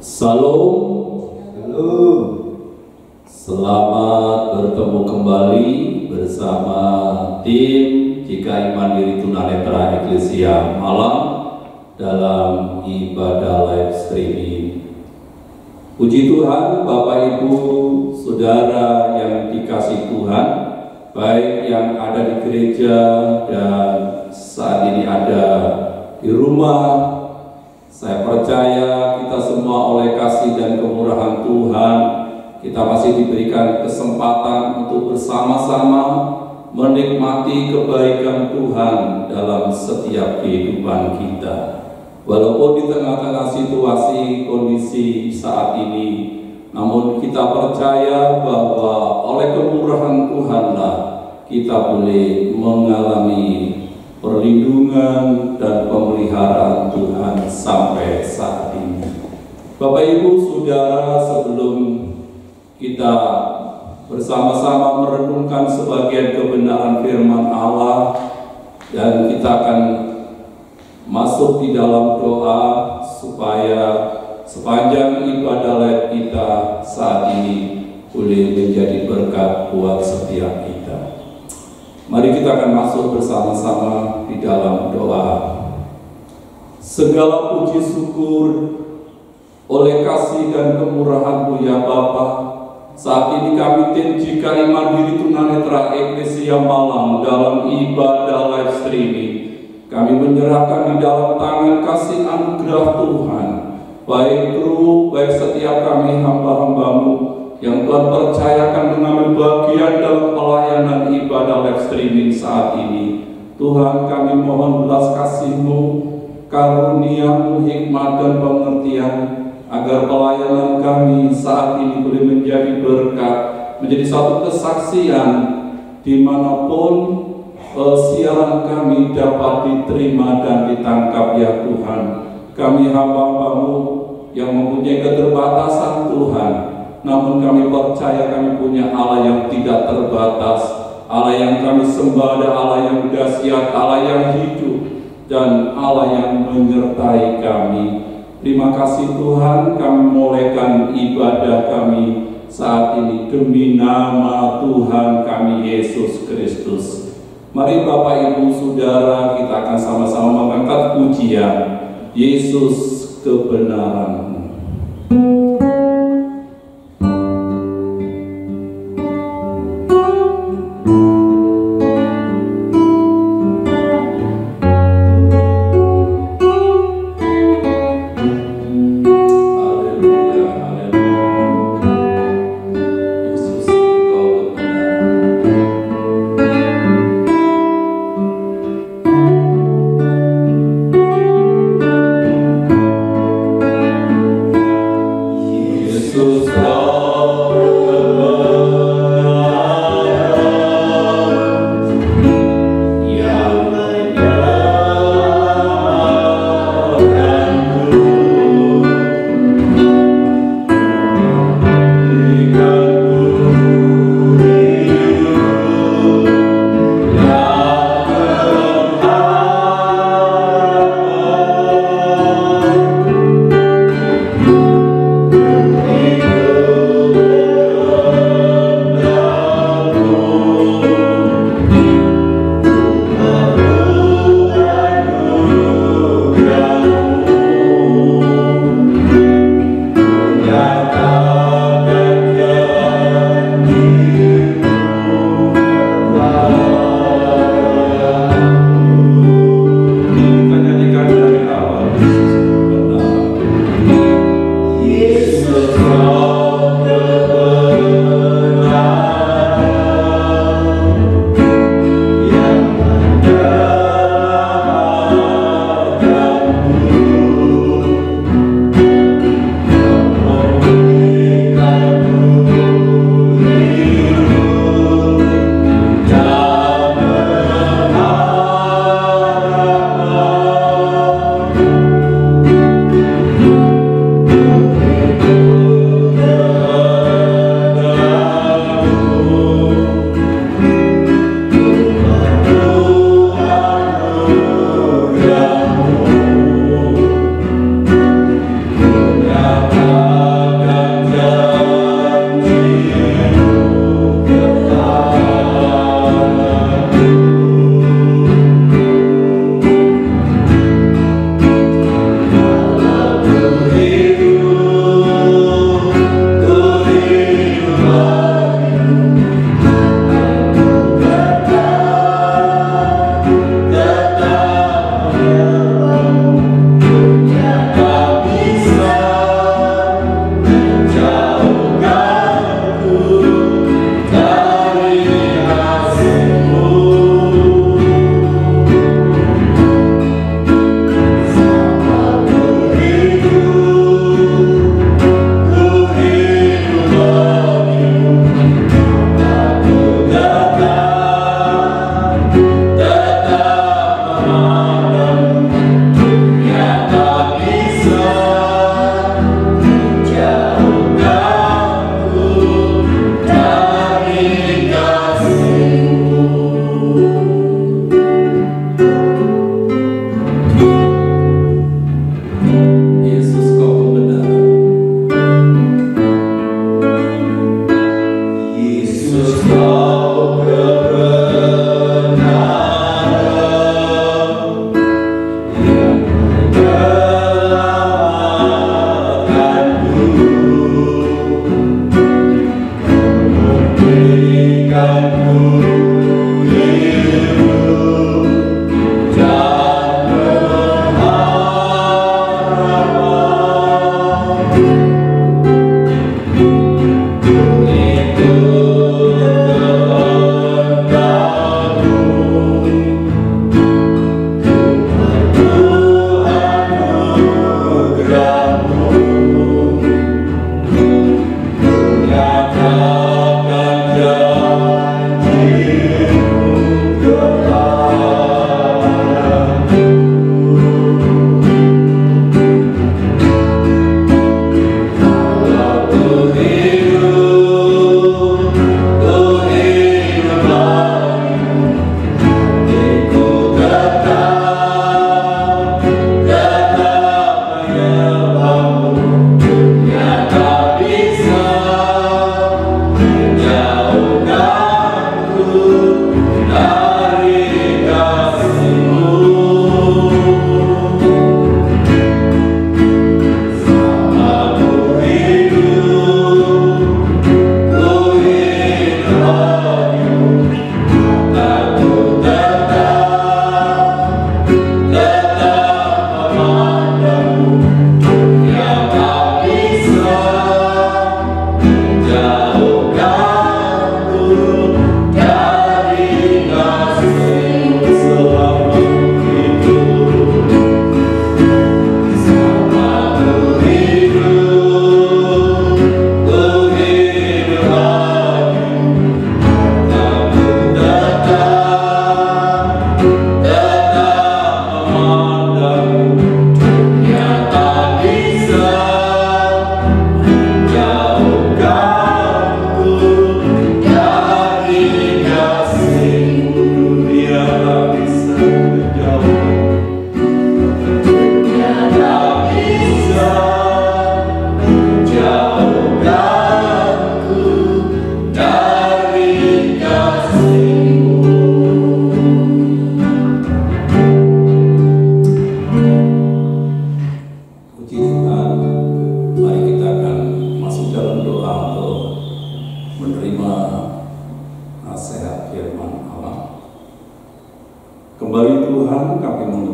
Salam. Selamat bertemu kembali bersama tim Jika Iman Diri Tunanetra Eklesia Malang dalam ibadah live streaming. Puji Tuhan, Bapak Ibu, Saudara yang dikasih Tuhan, baik yang ada di gereja dan saat ini ada di rumah. Saya percaya kita semua oleh kasih dan kemurahan Tuhan, kita masih diberikan kesempatan untuk bersama-sama menikmati kebaikan Tuhan dalam setiap kehidupan kita. Walaupun di tengah-tengah situasi kondisi saat ini, namun kita percaya bahwa oleh kemurahan Tuhanlah kita boleh mengalami perlindungan dan pemeliharaan Tuhan sampai saat ini. Bapak Ibu Saudara, sebelum kita bersama-sama merenungkan sebagian kebenaran firman Allah dan kita akan masuk di dalam doa supaya sepanjang ibadah live kita saat ini boleh menjadi berkat buat setiap kita. Mari kita akan masuk bersama-sama di dalam doa. Segala puji syukur oleh kasih dan kemurahan-Mu ya Bapa. Saat ini kami tim Jika Iman Diri Tunanetra Eklesia Malang dalam ibadah live streaming. Kami menyerahkan di dalam tangan kasih anugerah Tuhan, baik kru, baik setiap kami hamba-hamba-Mu yang Tuhan percayakan mengambil bagian dalam pelayanan ibadah live streaming saat ini. Tuhan, kami mohon belas kasih-Mu, karunia-Mu, hikmat dan pengertian, agar pelayanan kami saat ini boleh menjadi berkat, menjadi satu kesaksian dimanapun siaran kami dapat diterima dan ditangkap ya Tuhan. Kami hamba-hamba-Mu yang mempunyai keterbatasan Tuhan, namun kami percaya kami punya Allah yang tidak terbatas, Allah yang kami sembah adalah Allah yang dahsyat, Allah yang hidup, dan Allah yang menyertai kami. Terima kasih Tuhan, kami memulaikan ibadah kami saat ini demi nama Tuhan kami Yesus Kristus. Mari Bapak Ibu Saudara, kita akan sama-sama mengangkat pujian Yesus kebenaran. You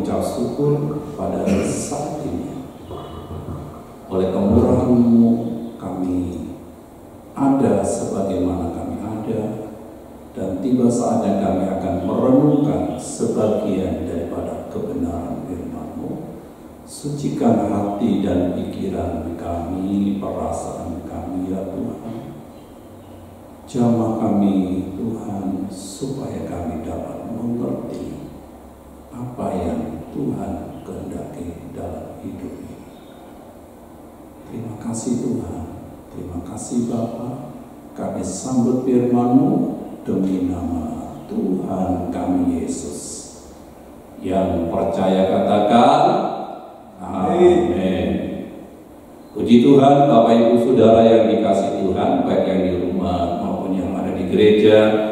mengucap syukur pada saat ini. Oleh kemurahan-Mu kami ada sebagaimana kami ada, dan tiba saatnya kami akan merenungkan sebagian daripada kebenaran firman-Mu. Sucikan hati dan pikiran kami, perasaan kami ya Tuhan. Jamah kami Tuhan, supaya kami dapat mengerti apa yang Tuhan kehendaki dalam hidup ini. Terima kasih Tuhan, terima kasih Bapa. Kami sambut firman-Mu demi nama Tuhan kami Yesus. Yang percaya katakan amin. Puji Tuhan, Bapak Ibu Saudara yang dikasihi Tuhan, baik yang di rumah maupun yang ada di gereja.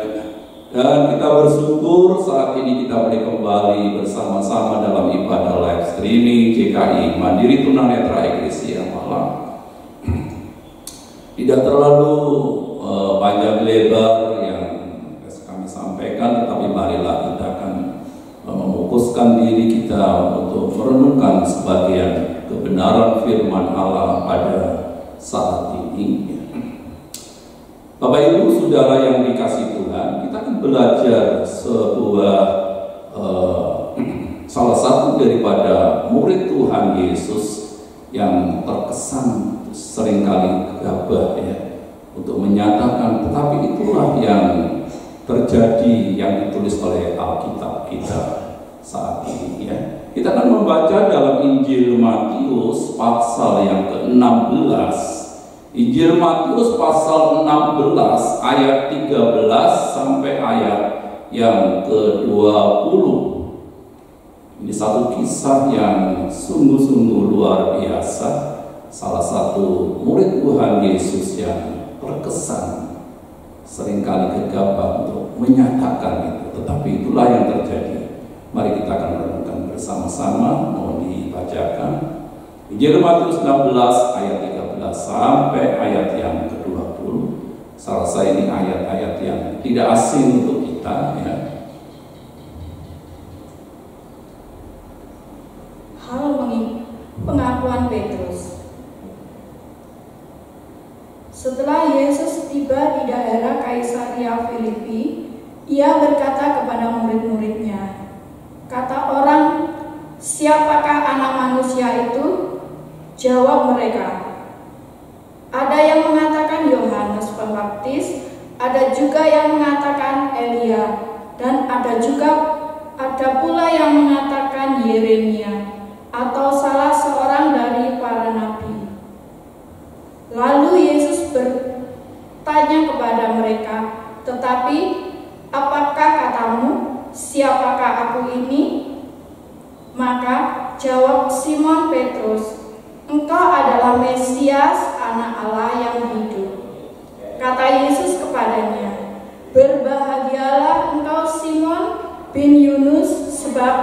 Dan kita bersyukur saat ini kita boleh kembali bersama-sama dalam ibadah live streaming GKI Mandiri Tunanetra Eklesia Malang. Tidak terlalu panjang lebar yang kami sampaikan, tetapi marilah kita akan memfokuskan diri kita untuk merenungkan sebagian kebenaran firman Allah pada saat ini. Bapak Ibu Saudara yang dikasihi Tuhan, kita akan belajar salah satu daripada murid Tuhan Yesus yang terkesan seringkali gagah ya untuk menyatakan, tetapi itulah yang terjadi yang ditulis oleh Alkitab kita saat ini ya. Kita akan membaca dalam Injil Matius pasal yang ke-16. Injil Matius pasal 16 ayat 13 sampai ayat yang ke-20. Ini satu kisah yang sungguh-sungguh luar biasa. Salah satu murid Tuhan Yesus yang terkesan seringkali gegabah untuk menyatakan itu, tetapi itulah yang terjadi. Mari kita akan renungkan bersama-sama. Mohon dibacakan Injil Matius 16 ayat 13 sampai ayat yang ke-20. Saya rasa ini ayat-ayat yang tidak asing untuk kita ya. Hal pengakuan Petrus. Setelah Yesus tiba di daerah Kaisaria Filipi, ia berkata kepada murid-muridnya, "Kata orang, siapakah anak manusia itu?" Jawab mereka, "Ada yang mengatakan Yohanes Pembaptis, ada juga yang mengatakan Elia, dan ada pula yang mengatakan Yeremia, atau salah seorang dari para nabi." Lalu Yesus bertanya kepada mereka, "Tetapi apakah katamu, siapakah aku ini?" Maka jawab Simon Petrus, "Engkau adalah Mesias, Anak Allah yang hidup." Kata Yesus kepadanya, "Berbahagialah engkau Simon bin Yunus, sebab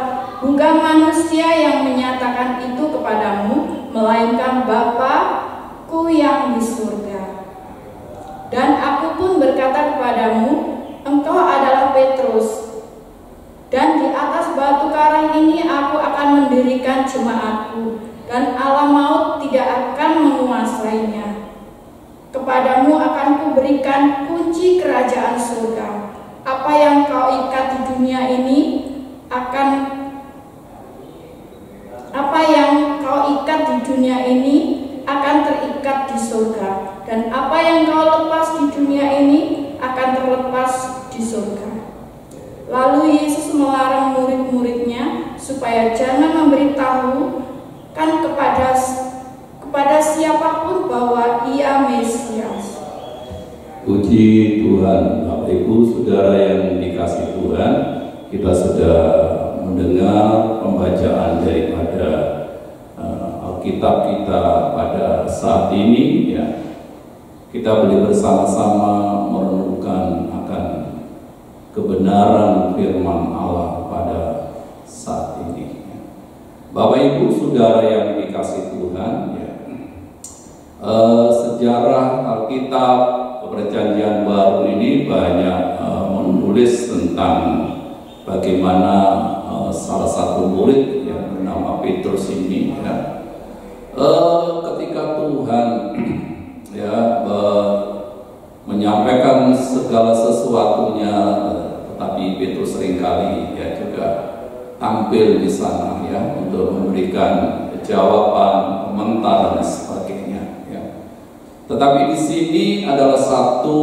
bukan manusia yang menyatakan itu kepadamu, melainkan Bapa-Ku yang di surga. Dan aku pun berkata kepadamu, engkau adalah Petrus, dan di atas batu karang ini aku akan mendirikan jemaatku, dan alam maut tidak akan menguasainya. Kepadamu akan kuberikan kunci kerajaan surga. Apa yang kau ikat di dunia ini akan terikat di surga, dan apa yang kau lepas di dunia ini akan terlepas di surga." Lalu Yesus melarang murid-muridnya supaya jangan memberitahukan kepada siapapun bahwa ia Mesias. Puji Tuhan. Bapak Ibu Saudara yang dikasihi Tuhan, kita sudah mendengar pembacaan daripada Alkitab kita pada saat ini ya. Kita boleh bersama-sama merenungkan akan kebenaran firman Allah pada saat ini. Bapak Ibu Saudara yang dikasihi Tuhan ya. Sejarah Alkitab Perjanjian Baru ini banyak menulis tentang bagaimana salah satu murid yang bernama Petrus ini, ya, ketika Tuhan ya menyampaikan segala sesuatunya, tetapi Petrus seringkali ya juga tampil di sana ya untuk memberikan jawaban, komentar dan sebagainya. Ya. Tetapi di sini adalah satu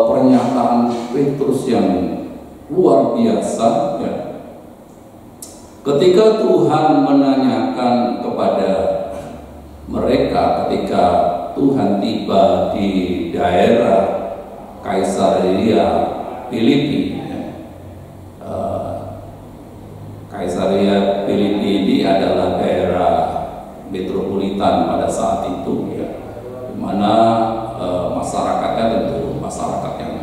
pernyataan Petrus yang luar biasa. Ya. Ketika Tuhan menanyakan kepada mereka ketika Tuhan tiba di daerah Kaisarea Filipi. Kaisarea Filipi ini adalah daerah metropolitan pada saat itu, ya, di mana masyarakatnya tentu masyarakat yang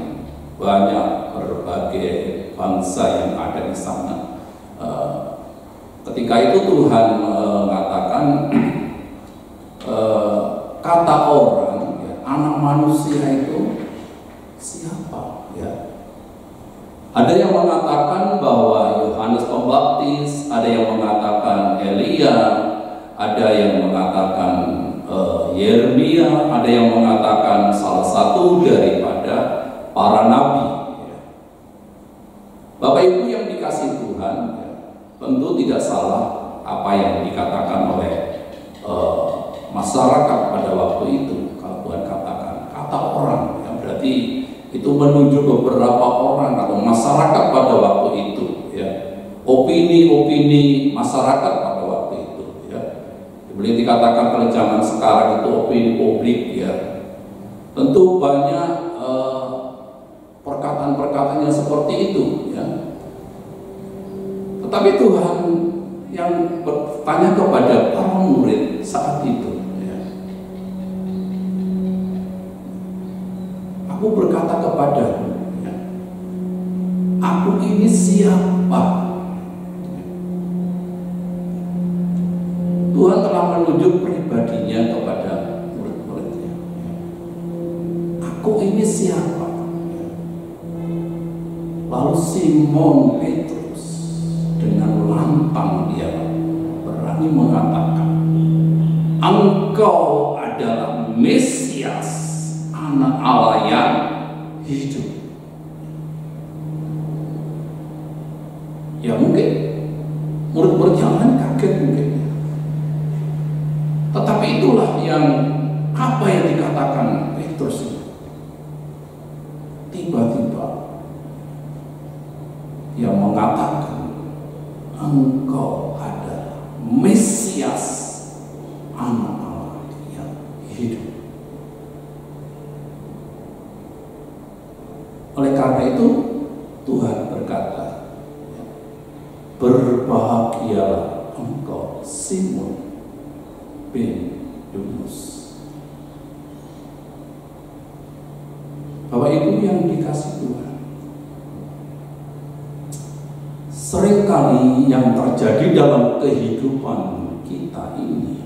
banyak, berbagai bangsa yang ada di sana. Ketika itu Tuhan mengatakan kata orang, ya, anak manusia itu siapa? Ya. Ada yang mengatakan bahwa Yohanes Pembaptis, ada yang mengatakan Elia, ada yang mengatakan Yeremia, ada yang mengatakan salah satu daripada para nabi. Ya. Bapak Ibu yang dikasihi Tuhan, ya, tentu tidak salah apa yang dikatakan oleh masyarakat pada waktu itu. Kalau Tuhan katakan kata orang, ya, berarti itu menuju beberapa orang atau masyarakat pada waktu itu, ya. Opini-opini masyarakat pada waktu itu, ya. Boleh dikatakan kalau zaman sekarang itu opini publik, ya. Tentu banyak perkataan-perkataan yang seperti itu, ya. Tetapi Tuhan yang bertanya kepada para murid saat itu, ya. Aku berkata kepadamu, ya, aku ini siapa? Tuhan telah menunjuk pribadinya kepada murid-muridnya. Aku ini siapa? Lalu Simon Petrus dengan lantang dia berani mengatakan, engkau adalah Mesias, anak Allah yang hidup. Ya mungkin murid-murid yang lain kaget mungkin. Tetapi itulah yang apa yang dikatakan Petrus itu. Tiba-tiba dia mengatakan, engkau adalah Mesias, anak Allah yang hidup. Oleh karena itu Tuhan berkata, berbahagialah engkau Simon bin Yunus. Bapak Ibu yang dikasihi Tuhan, seringkali yang terjadi dalam kehidupan kita ini,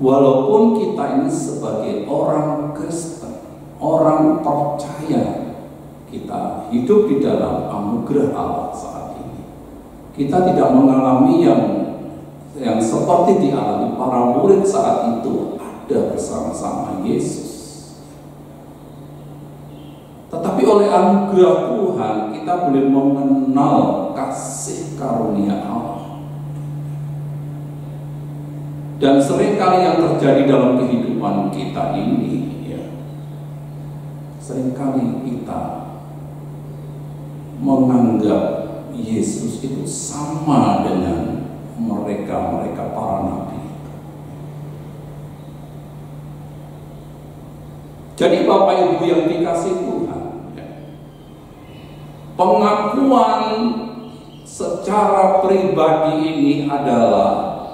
walaupun kita ini sebagai orang Kristen, orang percaya, kita hidup di dalam anugerah Allah saat ini, kita tidak mengalami yang seperti dialami para murid saat itu, ada bersama-sama Yesus. Tetapi oleh anugerah Tuhan kita boleh mengenal kasih karunia Allah. Dan seringkali yang terjadi dalam kehidupan kita ini, ya, seringkali kita menganggap Yesus itu sama dengan mereka para nabi. Jadi Bapak Ibu yang dikasihi Tuhan, ya, pengakuan secara pribadi ini adalah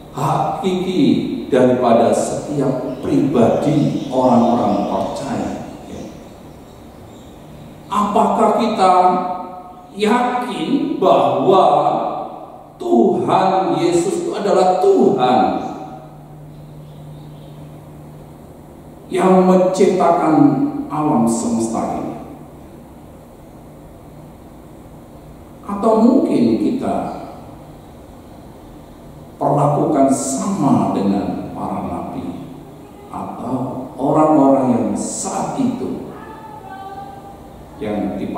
hakiki daripada setiap pribadi orang-orang percaya. Ya. Apakah kita yakin bahwa Tuhan Yesus itu adalah Tuhan yang menciptakan alam semesta ini?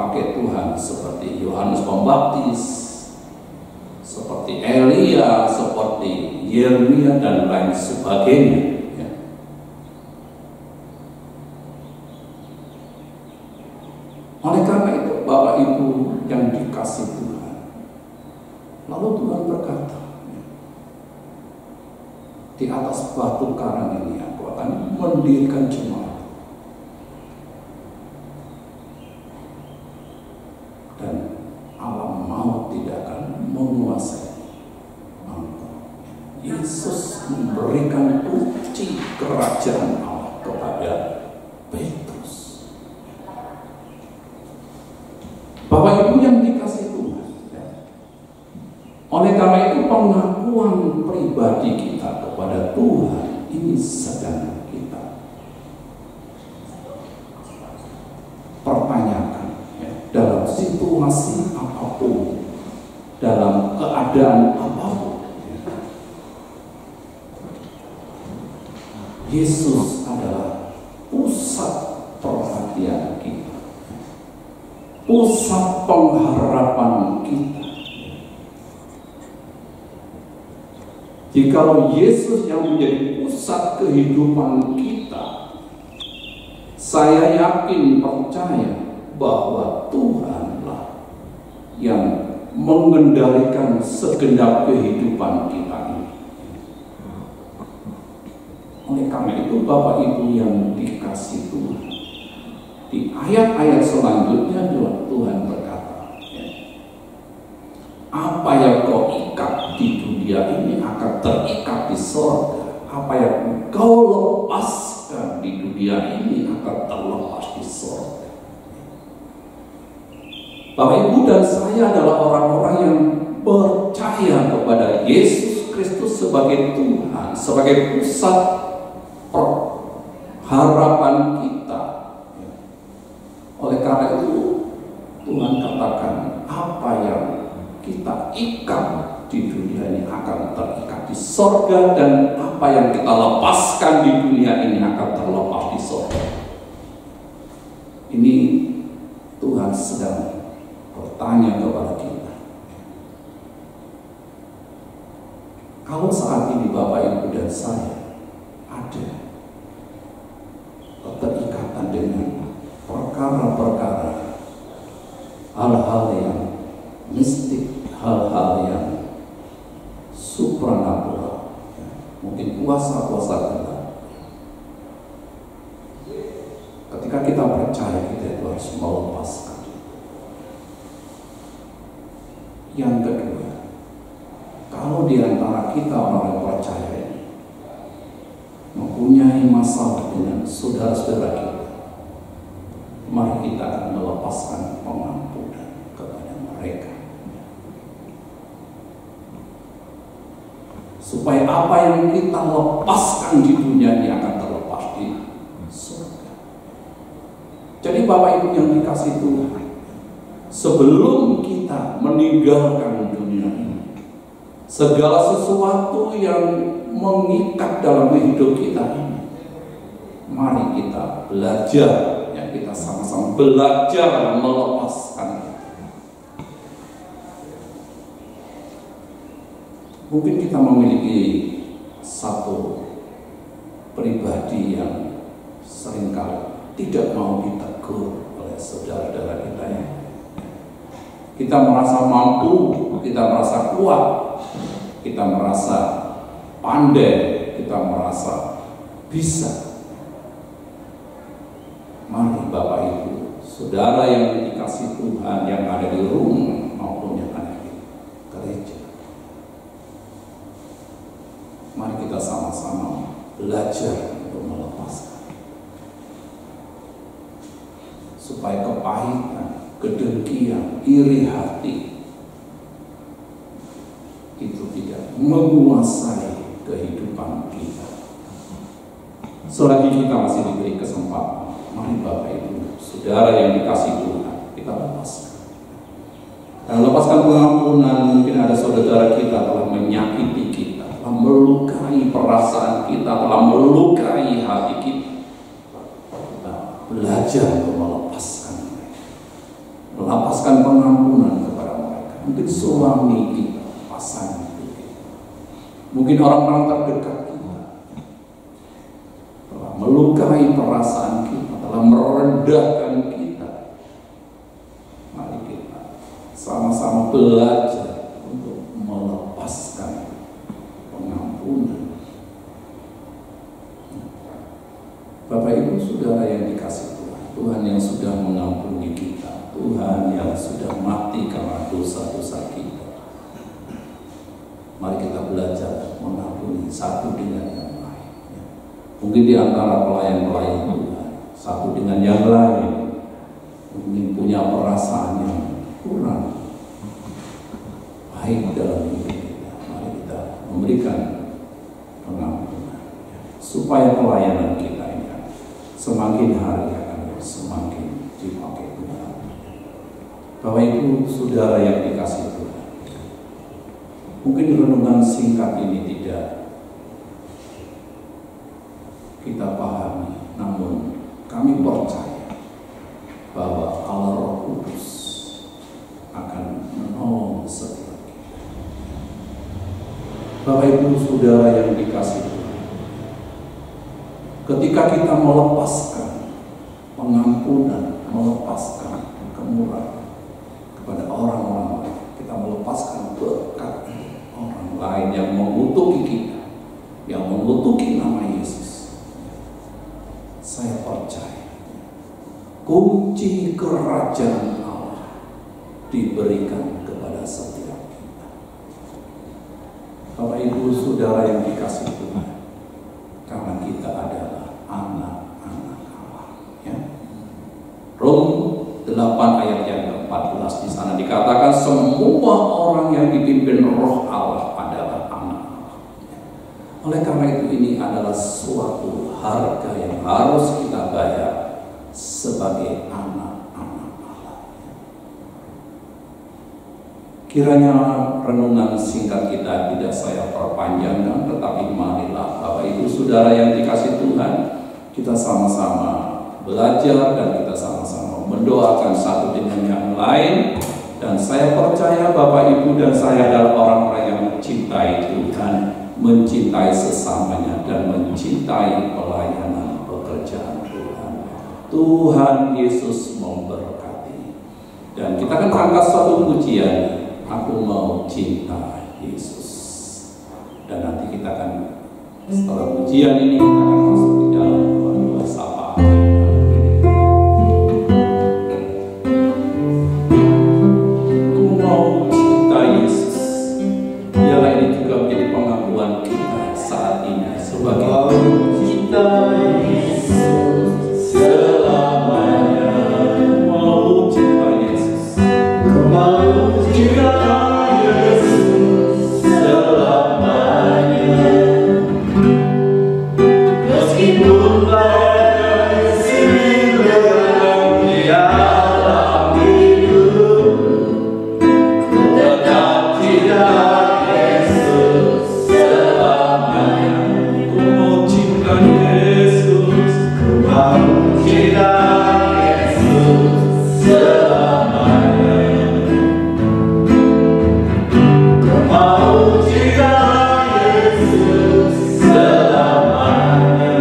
dipakai Tuhan seperti Yohanes Pembaptis, seperti Elia, seperti Yeremia dan lain sebagainya. Ya. Oleh karena itu, Bapak Ibu yang dikasih Tuhan, lalu Tuhan berkata, di atas batu karang ini aku akan mendirikan jemaat. Dan alam maut tidak akan menguasai engkau. Yesus memberikan kunci kerajaan Allah kepada Petrus. Bapak Ibu yang dikasih Tuhan, oleh karena itu pengakuan pribadi kita kepada Tuhan ini sedang kita pertanyakan. Dalam situasi apapun, dalam keadaan apapun, Yesus adalah pusat perhatian kita, pusat pengharapan kita. Jikalau Yesus yang menjadi pusat kehidupan kita, saya yakin, percaya bahwa Tuhanlah yang mengendalikan segenap kehidupan kita ini. Oleh karena itu, Bapak Ibu yang dikasih Tuhan, di ayat-ayat selanjutnya Tuhan berkata, apa yang kau ikat di dunia ini akan terikat di surga. Apa yang kau lepaskan di dunia ini akan terlepas di surga. Bapak Ibu dan saya adalah orang-orang yang percaya kepada Yesus Kristus sebagai Tuhan, sebagai pusat harapan kita. Oleh karena itu Tuhan katakan, apa yang kita ikat di dunia ini akan terikat di sorga, dan apa yang kita lepaskan di dunia ini akan terlepas di sorga. Ini Tuhan sedang bertanya kepada kita. Kalau saat ini Bapak Ibu dan saya ada keterikatan dengan perkara-perkara, hal-hal yang mistik, hal-hal yang supranatural, mungkin kuasa-kuasa gelap, ketika kita percaya, kita itu harus melepaskan. Yang kedua, kalau di antara kita orang yang percaya ini mempunyai masalah dengan saudara-saudara kita, mari kita akan melepaskan pengampunan kepada mereka, supaya apa yang kita lepaskan di dunia ini akan terlepas di surga. Jadi Bapak Ibu yang dikasih Tuhan, sebelum kita meninggalkan dunia ini, segala sesuatu yang mengikat dalam hidup kita ini, mari kita belajar, ya, kita sama-sama belajar melepaskan. Mungkin kita memiliki satu pribadi yang seringkali tidak mau ditegur oleh saudara-saudara kita, ya. Kita merasa mampu, kita merasa kuat, kita merasa pandai, kita merasa bisa. Mari Bapak Ibu, saudara yang dikasih Tuhan, yang ada di rumah maupun yang ada di gereja, mari kita sama-sama belajar untuk melepaskan, supaya kepahitan, kedengkian, iri hati itu tidak menguasai kehidupan kita. Selagi kita masih diberi kesempatan, mari Bapak Ibu, saudara yang dikasih Tuhan, kita lepaskan. Dan lepaskan pengampunan. Mungkin ada saudara kita telah menyakiti kita, telah melukai perasaan kita, telah melukai hati kita. Kita belajar untuk melepaskan. melepaskan pengampunan kepada mereka. Mungkin suami kita, pasangan kita, mungkin orang-orang terdekat kita telah melukai perasaan kita, telah merendahkan kita. Mari kita sama-sama belajar untuk melepaskan pengampunan. Bapak Ibu Saudara yang dikasihi Tuhan, Tuhan yang sudah mengampuni kita, Tuhan yang sudah mati karena dosa-dosa kita. Mari kita belajar mengampuni satu dengan yang lain. Mungkin di antara pelayan-pelayan Tuhan, satu dengan yang lain, mungkin punya perasaan yang kurang baik dalam hidup kita. Mari kita memberikan pengampunan, supaya pelayanan kita ini semakin hari akan semakin dipakai Tuhan. Bapak Ibu Saudara yang dikasihi Tuhan, mungkin renungan singkat ini tidak kita pahami, namun kami percaya bahwa Allah Roh Kudus akan menolong setiap kita. Bapak Ibu Saudara yang dikasihi Tuhan, ketika kita melepaskan pengampunan, melepaskan kemurahan kepada orang-orang lain, kita melepaskan berkat orang lain yang mengutuki kita, yang mengutuki nama Yesus, saya percaya kunci kerajaan Allah diberikan kepada setiap kita. Bapak Ibu Saudara yang dikasihi Tuhan, karena kita adalah anak-anak Allah, ya. Rom 8 ayat yang ke-14 di sana dikatakan semua orang yang dipimpin Roh Allah adalah anak Allah. Oleh karena itu ini adalah suatu harga yang harus kita bayar sebagai anak-anak Allah. Kiranya renungan singkat kita tidak saya perpanjangkan, tetapi marilah Bapak Ibu Saudara yang dikasihi Tuhan, kita sama-sama belajar dan kita sama-sama mendoakan satu dengan yang lain. Dan saya percaya Bapak Ibu dan saya adalah orang-orang yang mencintai Tuhan, mencintai sesamanya, dan mencintai pelayanan pekerjaan Tuhan. Tuhan Yesus memberkati. Dan kita akan angkat satu pujian, aku mau cinta Yesus. Dan nanti kita akan, setelah pujian ini, kita akan masuk di dalam doa-doa sapaan. Aku mau cinta Yesus. Biarlah ini juga menjadi pengakuan kita saat ini sebagai cinta Yesus selamanya. Mau cinta Yesus. Mau cinta Yesus selamanya. Meskipun banyak sering di alam hidup, tetap cinta Yesus selamanya. Ku mau cinta Yesus, ku mau cinta Yesus selamanya. Ku mau cinta Yesus selamanya.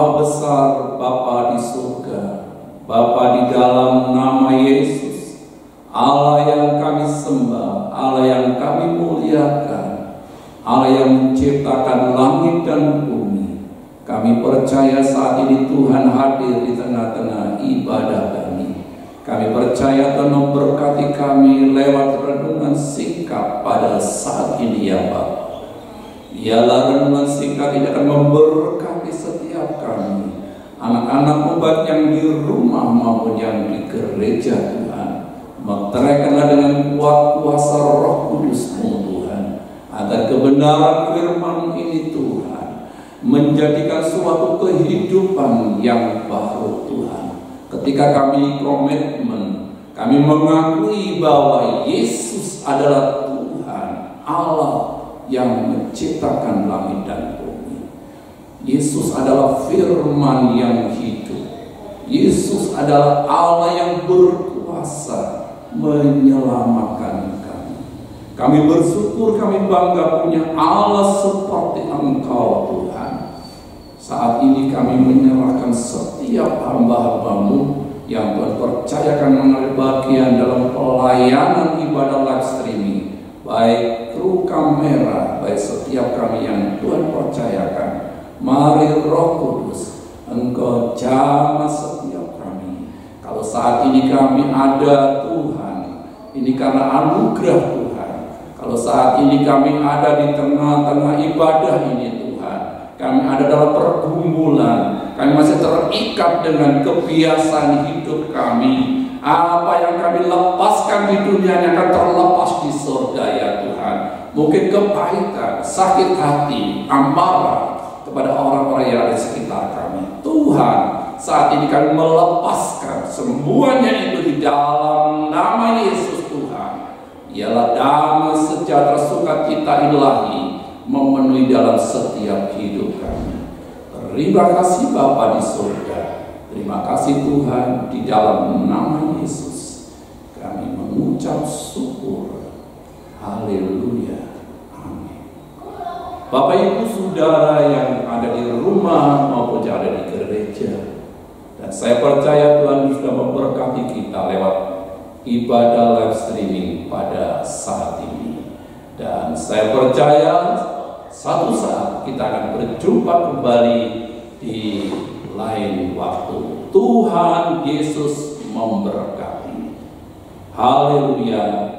Maha besar Bapa di surga, Bapa di dalam nama Yesus, Allah yang kami sembah, Allah yang kami muliakan, Allah yang menciptakan langit dan bumi. Kami percaya saat ini Tuhan hadir di tengah-tengah ibadah kami. Kami percaya Tuhan memberkati kami lewat renungan singkat pada saat ini ya Bapa. Biarlah renungan singkat ini akan memberkati setiap kami, anak-anak ubat yang di rumah maupun yang di gereja Tuhan. Meteraikanlah dengan kuat kuasa Roh Kudus-Mu Tuhan, agar kebenaran firman ini Tuhan menjadikan suatu kehidupan yang baru Tuhan. Ketika kami komitmen, kami mengakui bahwa Yesus adalah Tuhan Allah yang menciptakan langit dan bumi. Yesus adalah firman yang hidup. Yesus adalah Allah yang berkuasa menyelamatkan kami. Kami bersyukur, kami bangga punya Allah seperti Engkau Tuhan. Saat ini kami menyerahkan setiap hamba-hamba-Mu yang Tuhan percayakan mengambil bagian dalam pelayanan ibadah live streaming, baik kru kamera, baik setiap kami yang Tuhan percayakan. Mari Roh Kudus, Engkau jamah setiap kami. Kalau saat ini kami ada Tuhan, ini karena anugerah Tuhan. Kalau saat ini kami ada di tengah-tengah ibadah ini Tuhan, kami ada dalam pergumulan, kami masih terikat dengan kebiasaan hidup kami. Apa yang kami lepaskan di dunia yang akan terlepas di surga ya Tuhan. Mungkin kepahitan, sakit hati, amarah kepada orang-orang yang ada di sekitar kami. Tuhan, saat ini kami melepaskan semuanya itu di dalam nama Yesus Tuhan. Ialah damai sejahtera sukacita ilahi memenuhi dalam setiap hidup kami. Terima kasih Bapa di surga. Terima kasih Tuhan, di dalam nama Yesus kami mengucap syukur. Haleluya. Amin. Bapak Ibu Saudara yang ada di rumah maupun yang ada di gereja, dan saya percaya Tuhan sudah memberkati kita lewat ibadah live streaming pada saat ini. Dan saya percaya satu saat kita akan berjumpa kembali di lain waktu. Tuhan Yesus memberkati. Haleluya.